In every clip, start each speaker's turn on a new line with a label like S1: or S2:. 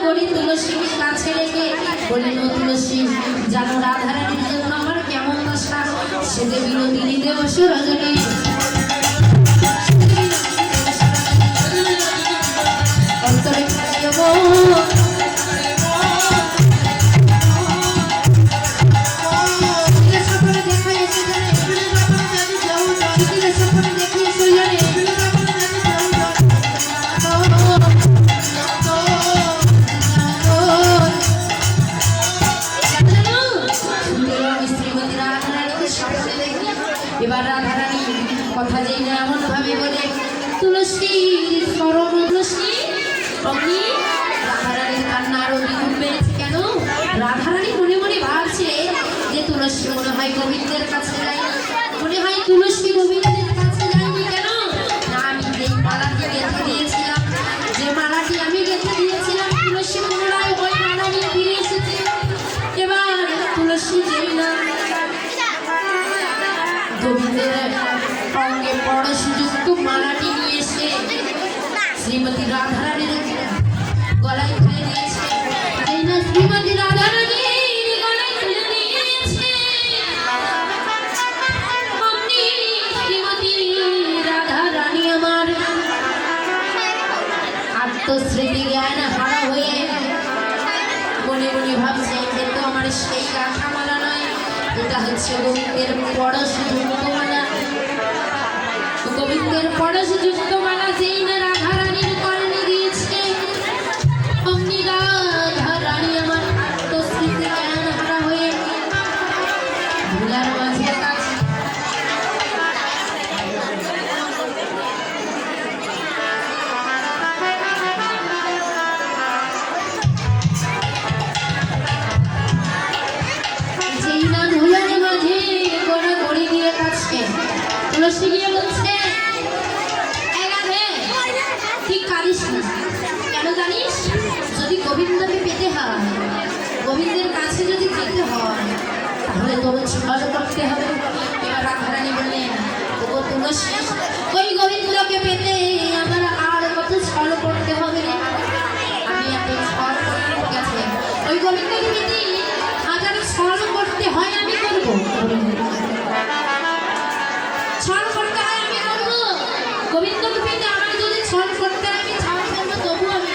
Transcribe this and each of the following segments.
S1: করি তুলসীকে কাছে রেখে বললেন, ও তুলসী জানো রাধারানীর জন্য আমার কেমন দশা, সে যে বিনোদিনী দেবশ রজনী অন্তরে এবার রাধারানী কথা যেই না এমন ভাবে বলে, তুলসী স্মরণ তুলসী অগ্নি। রাধারানীর কান্না আরো দ্বিগুণ বেড়েছে। কেন? রাধারানী মনে মনে ভাবছে যে তুলসী মনে হয় গোবিন্দের কাছে যায়, মনে হয় তুলসী গোবিন্দের কাছে যায়নি। কেন না, আমি যেই মালাটি গেঁথে দিয়েছিলাম, যে মালাটি আমি গেঁথে দিয়েছিলাম, তুলসী পুনরায় ওই মালা নিয়ে ফিরে এসেছে। এবার তুলসী যেই না গোবিন্দের অঙ্গে পরশযুক্ত মালাটি নিয়ে এসে শ্রীমতী রাধারানীর গলায় তুলে দিয়েছে। এই না শ্রীমতী রাধারানী গলায় তুলে দিয়েছে, অমনি শ্রীমতী রাধারানী আমার আত্মস্মৃতি জ্ঞান হারা হয়ে মনে মনে ভাবছে, কিন্তু আমার সেই গাঁথা মালা নয়, এটা হচ্ছে গোবিন্দের পরশযুক্ত মালা। গোবিন্দের পরশযুক্ত মালা যেই না রাধারানীর কর্ণে দিয়েছে, অমনি রাধারানী আমার আত্মস্মৃতি জ্ঞান হারা হয়ে ধুলার মাঝে কাছে তুলসী গিয়ে বলছে, ঠিক কাঁদিস না। কেন জানিস? যদি গোবিন্দকে পেতে হয়, গোবিন্দের কাছে যদি যেতে হয়, তাহলে তোর ছল করতে হবে। এবার রাধারানী বললেন, ও তুলসী, ওই গোবিন্দকে পেতে আমার আর কত ছল করতে হবে রে। আমি এত ছল করতে গেছে, ওই গোবিন্দকে পেতে হাজার ছল করতে হয়, আমি করবো। ছল করতে হয়, আমি করবো। গোবিন্দকে পেতে আমার যদি ছল করতে হয়, আমি ছল করবো, তবু আমি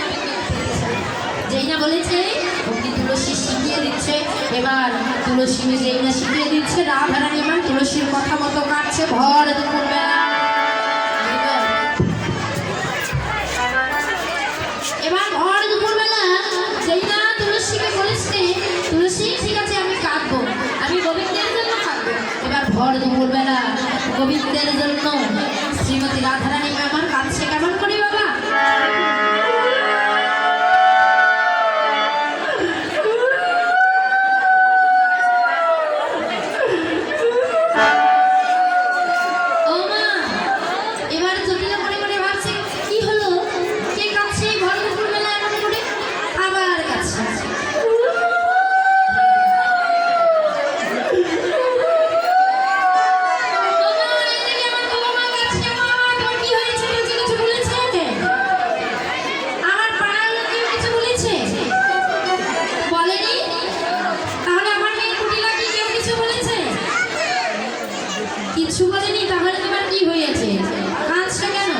S1: যেই না বলেছে অগ্নি তুলসী শিখিয়ে দিচ্ছে। এবার তুলসী যেই না শিখিয়ে দিচ্ছে, রাধারানী এবার তুলসীর কথা মতো কাটছে ভর দুপুরবেলা। এবার ভর দুপুরবেলা যেই না তুলসীকে বলেছে, তুলসী ঠিক আছে আমি কাটবো, আমি গোবিন্দের জন্য কাটবো। এবার ভর দুপুরবেলা গোবিন্দের জন্য শ্রীমতী রাধারানী আমার কাছে কেমন করে বাবা? ও মা, এবার জটিল মনে মনে ভাবছে, কি হলো, কে কাছে ভর দুপুরবেলা এমন করে আবার কাছে। কিছু বলেনি? তাহলে তোমার কি হয়েছে? কাঁদছো কেন?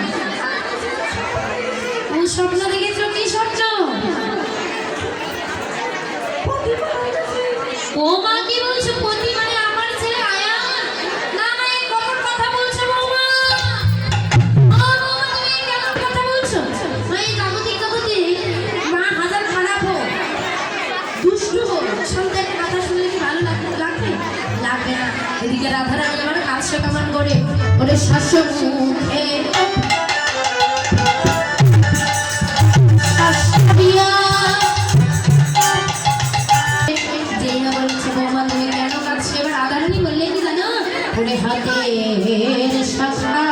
S1: কোন স্বপ্ন দেখেছো? কি স্বপ্ন? ও মা, কি বলছো? পতি মানে আমার ছেলে আয়ান? না না, এই কখন কথা বলছো বৌমা? ও বৌমা, তুমি কেমন কথা বলছো? এই জগতে জগতে মা হাজার খারাপ হোক, দুষ্টু হোক, সন্তানের কথা শুনলে কি ভালো লাগবে? লাগবে না। এদিকে রাধারানী আমার কাছে কেমন করে ওরে শাসক মুখে যেই না বলছে, বৌমা তুমি কেন কাছে? এবার রাধারানী বললে কি জানো, ওরে হাতের শাখা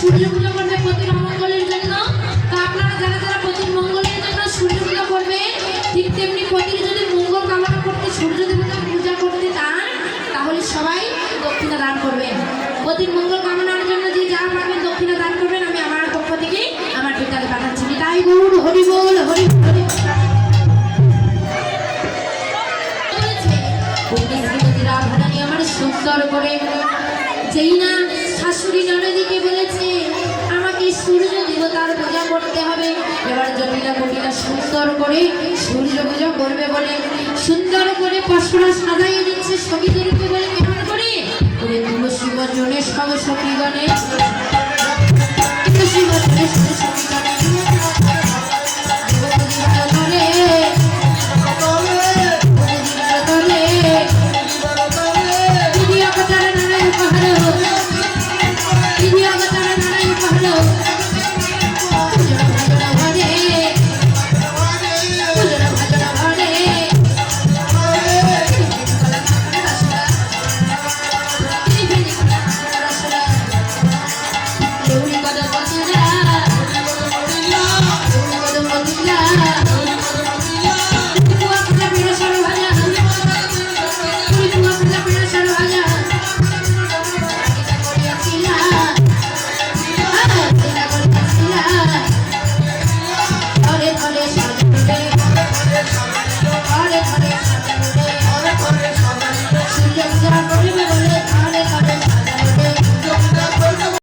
S1: সূর্য পূজা করবে প্রতি মঙ্গলের জন্য। তা আপনারা যারা যারা প্রতি মঙ্গলের জন্য সূর্য পূজা করবে, ঠিক তেমনি প্রতির যদি মঙ্গল কামনা করতে সূর্য দেবতা পূজা করতে চান, তাহলে সবাই দক্ষিণা দান করবেন। প্রতি মঙ্গল কামনার জন্য যে যা পাবেন দক্ষিণা দান করবেন। আমি আমার পক্ষ থেকে আমার পিতাকে পাঠাচ্ছি। তাই গৌর হরি বল, হরি হরি। রাধারানী আমার সুন্দর করে যেই না শাশুড়ি ননদীকে বলেছে আমাকে সূর্য দেবতার পূজা করতে হবে, এবার জটিলা কটিলা সুন্দর করে সূর্য পূজা করবে বলে সুন্দর করে পশরা সাজাইয়ে দিচ্ছে সখীদেরকে বলে কেমন করে ওরে তুলসী বচনে সব সখীগণে তুলসী বচনে সব সখীগণে